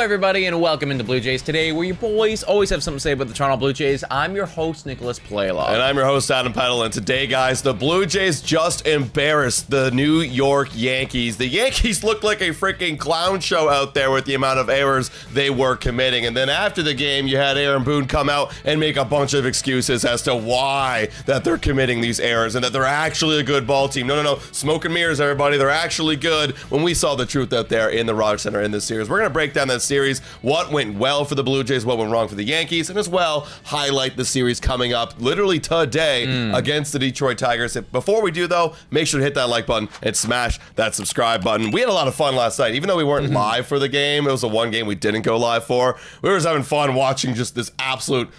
Hello, everybody, and welcome into Blue Jays Today, where you boys always have something to say about the Toronto Blue Jays. I'm your host, Nicholas Playlaw. And I'm your host, Adam Peddle. And today, guys, the Blue Jays just embarrassed the New York Yankees. The Yankees looked like a freaking clown show out there with the amount of errors they were committing. And then after the game, you had Aaron Boone come out and make a bunch of excuses as to why that they're committing these errors and that they're actually a good ball team. No. Smoke and mirrors, everybody. They're actually good. When we saw the truth out there in the Rogers Center in this series, we're going to break down that series, what went well for the Blue Jays, what went wrong for the Yankees, and as well highlight the series coming up literally today against the Detroit Tigers. Before we do, though, make sure to hit that like button and smash that subscribe button. We had a lot of fun last night. Even though we weren't live for the game, it was the one game we didn't go live for. We were just having fun watching just this absolute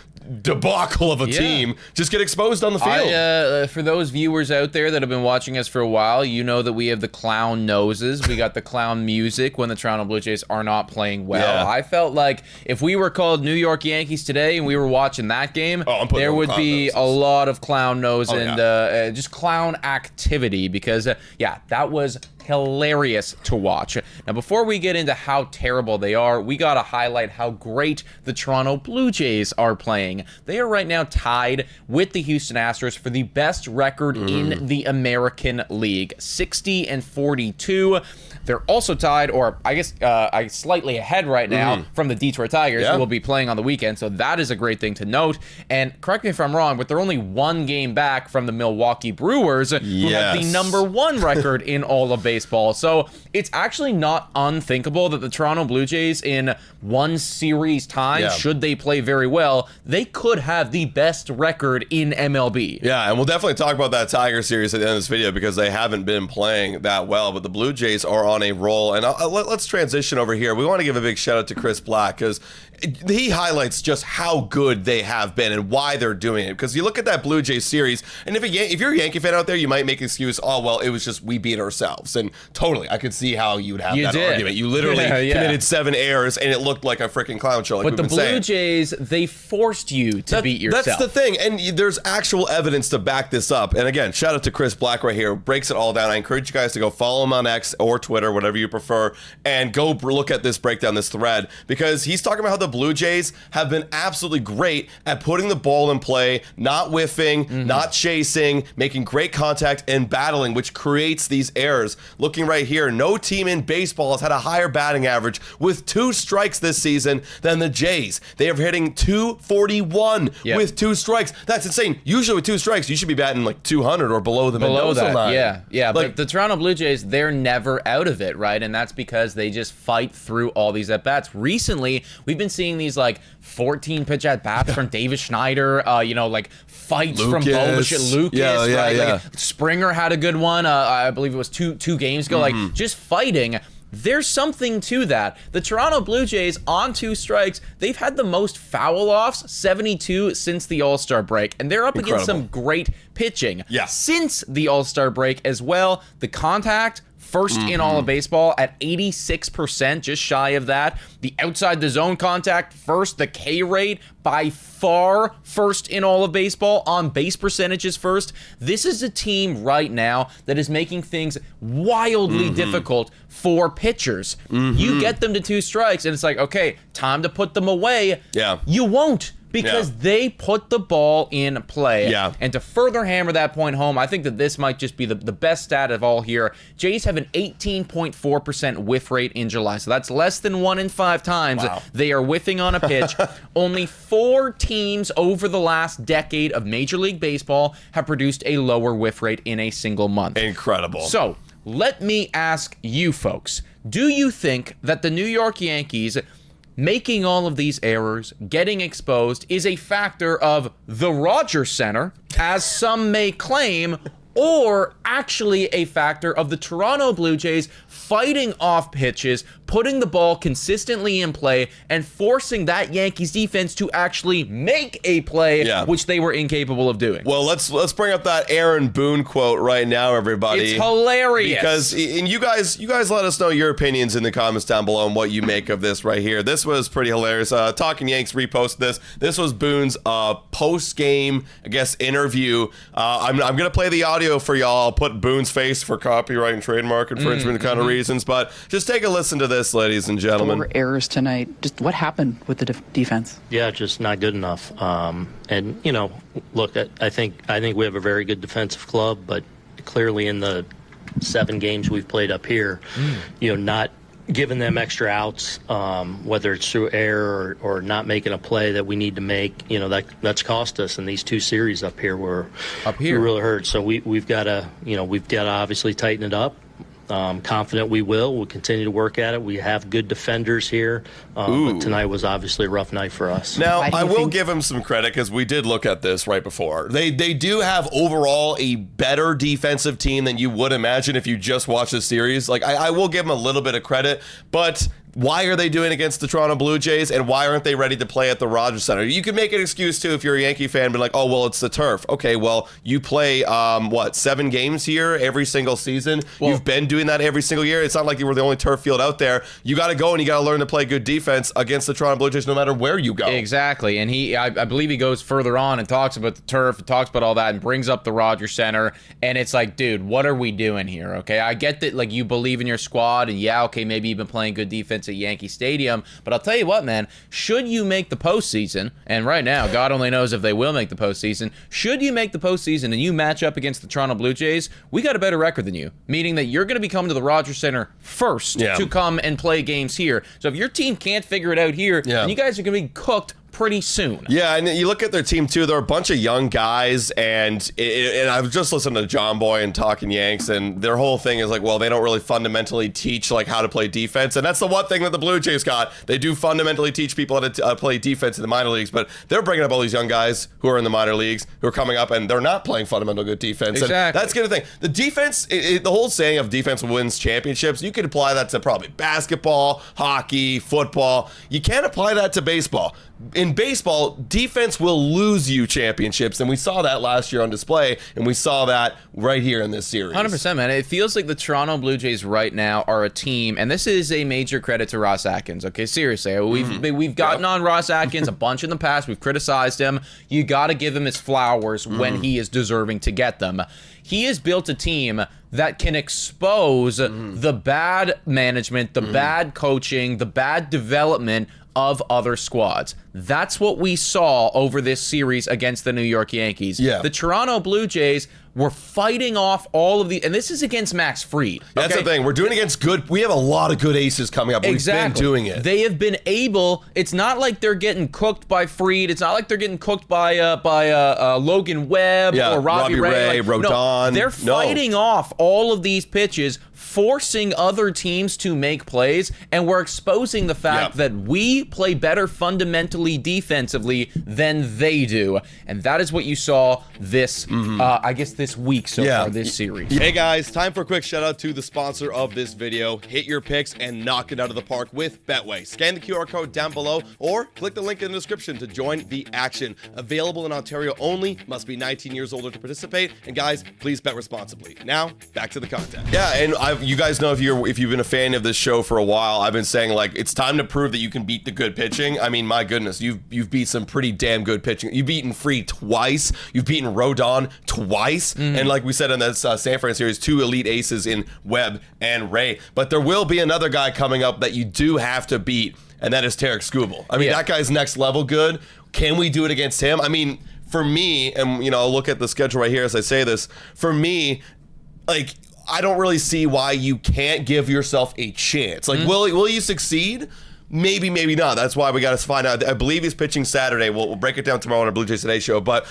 debacle of a team just get exposed on the field. For those viewers out there that have been watching us for a while, you know that we have the clown noses. We got the clown music when the Toronto Blue Jays are not playing well. I felt like if we were called New York Yankees today and we were watching that game, there would be a lot of clown nose and just clown activity because, that was hilarious to watch. Now, before we get into how terrible they are, we got to highlight how great the Toronto Blue Jays are playing. They are right now tied with the Houston Astros for the best record in the American League, 60-42. They're also tied, or I guess slightly ahead right now from the Detroit Tigers, who will be playing on the weekend, so that is a great thing to note. And correct me if I'm wrong, but they're only one game back from the Milwaukee Brewers, who have the #1 record in all of baseball. So it's actually not unthinkable that the Toronto Blue Jays in one series time, should they play very well, they could have the best record in MLB. Yeah, and we'll definitely talk about that Tiger series at the end of this video because they haven't been playing that well, but the Blue Jays are on a roll. And let's transition over here. We want to give a big shout out to Chris Black because he highlights just how good they have been and why they're doing it. Because you look at that Blue Jays series, and if you're a Yankee fan out there, you might make an excuse, it was just we beat ourselves. And totally, I could see how you would have that argument. You literally committed 7 errors, and it looked like a freaking clown show. But the Blue Jays, they forced you to beat yourself. That's the thing, and there's actual evidence to back this up. And again, shout out to Chris Black right here, breaks it all down. I encourage you guys to go follow him on X or Twitter, whatever you prefer, and go look at this breakdown, this thread, because he's talking about how the Blue Jays have been absolutely great at putting the ball in play, not whiffing, not chasing, making great contact, and battling, which creates these errors. Looking right here, no team in baseball has had a higher batting average with 2 strikes this season than the Jays. They are hitting .241 with 2 strikes. That's insane. Usually with 2 strikes, you should be batting like 200 or below the Mendoza line. But the Toronto Blue Jays, they're never out of it, right? And that's because they just fight through all these at-bats. Recently, we've been seeing these like 14 pitch at-bats from Davis Schneider, fights from Bo Bichette, Lucas, right? Like, Springer had a good one, I believe it was two games ago, like just fighting. There's something to that. The Toronto Blue Jays on 2 strikes, they've had the most foul-offs, 72 since the All-Star break, and they're up against some great pitching since the All-Star break as well. The contact, first in all of baseball at 86%, just shy of that. The outside the zone contact, first. The K rate, by far first in all of baseball. On base percentages, first. This is a team right now that is making things wildly difficult for pitchers. You get them to 2 strikes, and it's like, okay, time to put them away. You won't. Because they put the ball in play. And to further hammer that point home, I think that this might just be the best stat of all here. Jays have an 18.4% whiff rate in July. So that's less than 1 in 5 times they are whiffing on a pitch. Only 4 teams over the last decade of Major League Baseball have produced a lower whiff rate in a single month. Incredible. So let me ask you folks, do you think that the New York Yankees making all of these errors, getting exposed, is a factor of the Rogers Center, as some may claim, or actually a factor of the Toronto Blue Jays fighting off pitches, putting the ball consistently in play, and forcing that Yankees defense to actually make a play, which they were incapable of doing. Well, let's bring up that Aaron Boone quote right now, everybody. It's hilarious. Because you guys let us know your opinions in the comments down below on what you make of this right here. This was pretty hilarious. Talking Yanks reposted this. This was Boone's post-game, I guess, interview. I'm going to play the audio for y'all. I'll put Boone's face for copyright and trademark infringement kind of reasons, but just take a listen to this. this, ladies and gentlemen. 4 errors tonight. Just what happened with the defense? Yeah, just not good enough. And you know, look, I think we have a very good defensive club, but clearly in the 7 games we've played up here, you know, not giving them extra outs, whether it's through error or not making a play that we need to make, you know, that's cost us in these 2 series up here. We're really hurt. So we've got to obviously tighten it up. Confident we will. We'll continue to work at it. We have good defenders here, but tonight was obviously a rough night for us. Now, I will give him some credit because we did look at this right before. They do have overall a better defensive team than you would imagine if you just watch the series. Like, I will give them a little bit of credit, but why are they doing against the Toronto Blue Jays, and why aren't they ready to play at the Rogers Center? You can make an excuse, too, if you're a Yankee fan, be like, oh, well, it's the turf. Okay, well, you play, 7 games here every single season? Well, you've been doing that every single year. It's not like you were the only turf field out there. You got to go and you got to learn to play good defense against the Toronto Blue Jays no matter where you go. Exactly, and I believe he goes further on and talks about the turf and talks about all that and brings up the Rogers Center, and it's like, dude, what are we doing here, okay? I get that, like, you believe in your squad, and yeah, okay, maybe you've been playing good defense at Yankee Stadium, but I'll tell you what, man, should you make the postseason, and right now, God only knows if they will make the postseason, should you make the postseason and you match up against the Toronto Blue Jays, we got a better record than you, meaning that you're going to be coming to the Rogers Center first to come and play games here. So if your team can't figure it out here, then you guys are going to be cooked pretty soon. Yeah, and you look at their team too. They're a bunch of young guys, and I was just listening to John Boy and Talking Yanks, and their whole thing is like, well, they don't really fundamentally teach like how to play defense, and that's the one thing that the Blue Jays got. They do fundamentally teach people how to play defense in the minor leagues, but they're bringing up all these young guys who are in the minor leagues who are coming up, and they're not playing fundamental good defense. Exactly. And that's the thing. The defense, the whole saying of defense wins championships, you could apply that to probably basketball, hockey, football. You can't apply that to baseball. In baseball, defense will lose you championships, and we saw that last year on display, and we saw that right here in this series. 100%, man. It feels like the Toronto Blue Jays right now are a team, and this is a major credit to Ross Atkins, okay? Seriously, we've gotten on Ross Atkins a bunch in the past. We've criticized him. You got to give him his flowers when he is deserving to get them. He has built a team that can expose the bad management, the bad coaching, the bad development of other squads. That's what we saw over this series against the New York Yankees. Yeah. The Toronto Blue Jays were fighting off all of the, and this is against Max Fried. Okay? That's the thing. We're doing against good. We have a lot of good aces coming up. Exactly. We've been doing it. They have been able. It's not like they're getting cooked by Fried. It's not like they're getting cooked by Logan Webb or Robbie Ray. Rodon. No, they're fighting off all of these pitches, forcing other teams to make plays, and we're exposing the fact that we play better fundamentally defensively than they do, and that is what you saw this, I guess, this week so far, this series. Hey guys, time for a quick shout out to the sponsor of this video. Hit your picks and knock it out of the park with Betway. Scan the QR code down below or click the link in the description to join the action. Available in Ontario only, must be 19 years older to participate, and guys, please bet responsibly. Now, back to the content. Yeah, and you guys know if you've been a fan of this show for a while, I've been saying like it's time to prove that you can beat the good pitching. I mean, my goodness, you've beat some pretty damn good pitching. You've beaten Fried twice. You've beaten Rodon twice. And like we said in this San Fran series, 2 elite aces in Webb and Ray. But there will be another guy coming up that you do have to beat, and that is Tarek Skubal. I mean, that guy's next level good. Can we do it against him? I mean, for me, and I'll look at the schedule right here as I say this, for me, like, I don't really see why you can't give yourself a chance. Like, will you succeed? Maybe, maybe not. That's why we got to find out. I believe he's pitching Saturday. We'll break it down tomorrow on our Blue Jays Today show. But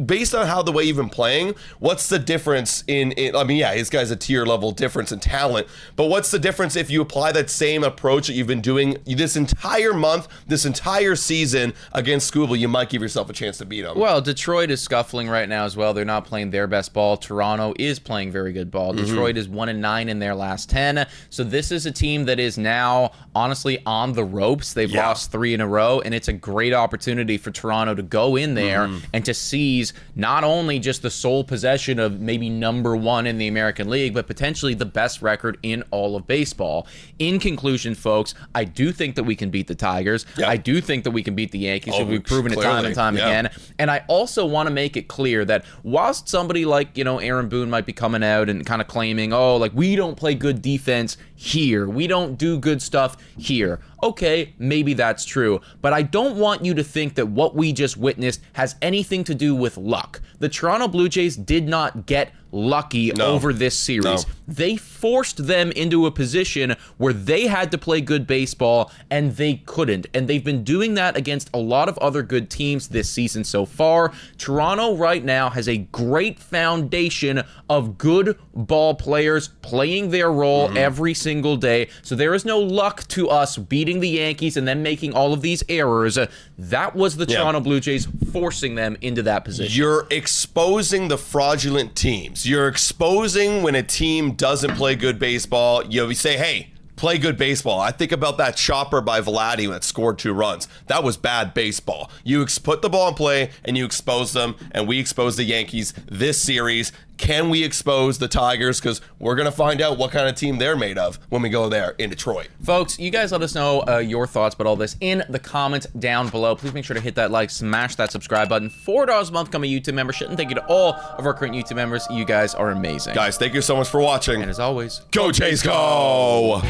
based on how the way you've been playing, what's the difference in I mean, yeah, this guy's a tier level difference in talent. But what's the difference if you apply that same approach that you've been doing this entire month, this entire season against Skubal? You might give yourself a chance to beat him. Well, Detroit is scuffling right now as well. They're not playing their best ball. Toronto is playing very good ball. Detroit is 1-9 in their last 10. So this is a team that is now honestly on on the ropes. They've lost 3 in a row, and it's a great opportunity for Toronto to go in there and to seize not only just the sole possession of maybe number 1 in the American League, but potentially the best record in all of baseball. In conclusion, folks, I do think that we can beat the Tigers. I do think that we can beat the Yankees. We've proven it time and time again. And I also want to make it clear that whilst somebody like, Aaron Boone might be coming out and kind of claiming, oh, like, we don't play good defense here, we don't do good stuff here. Okay, maybe that's true, but I don't want you to think that what we just witnessed has anything to do with luck. The Toronto Blue Jays did not get lucky over this series. They forced them into a position where they had to play good baseball, and they couldn't. And they've been doing that against a lot of other good teams this season so far. Toronto right now has a great foundation of good ball players playing their role every single day. So there is no luck to us beating the Yankees and then making all of these errors. That was the Toronto Blue Jays forcing them into that position. You're exposing the fraudulent teams. You're exposing when a team doesn't play good baseball. We say, hey, play good baseball. I think about that chopper by Vladdy that scored 2 runs. That was bad baseball. You put the ball in play and you expose them, and we expose the Yankees this series. Can we expose the Tigers? Because we're going to find out what kind of team they're made of when we go there in Detroit. Folks, you guys let us know your thoughts about all this in the comments down below. Please make sure to hit that like, smash that subscribe button. $4 a month become a YouTube membership. And thank you to all of our current YouTube members. You guys are amazing. Guys, thank you so much for watching. And as always, go Jays, go!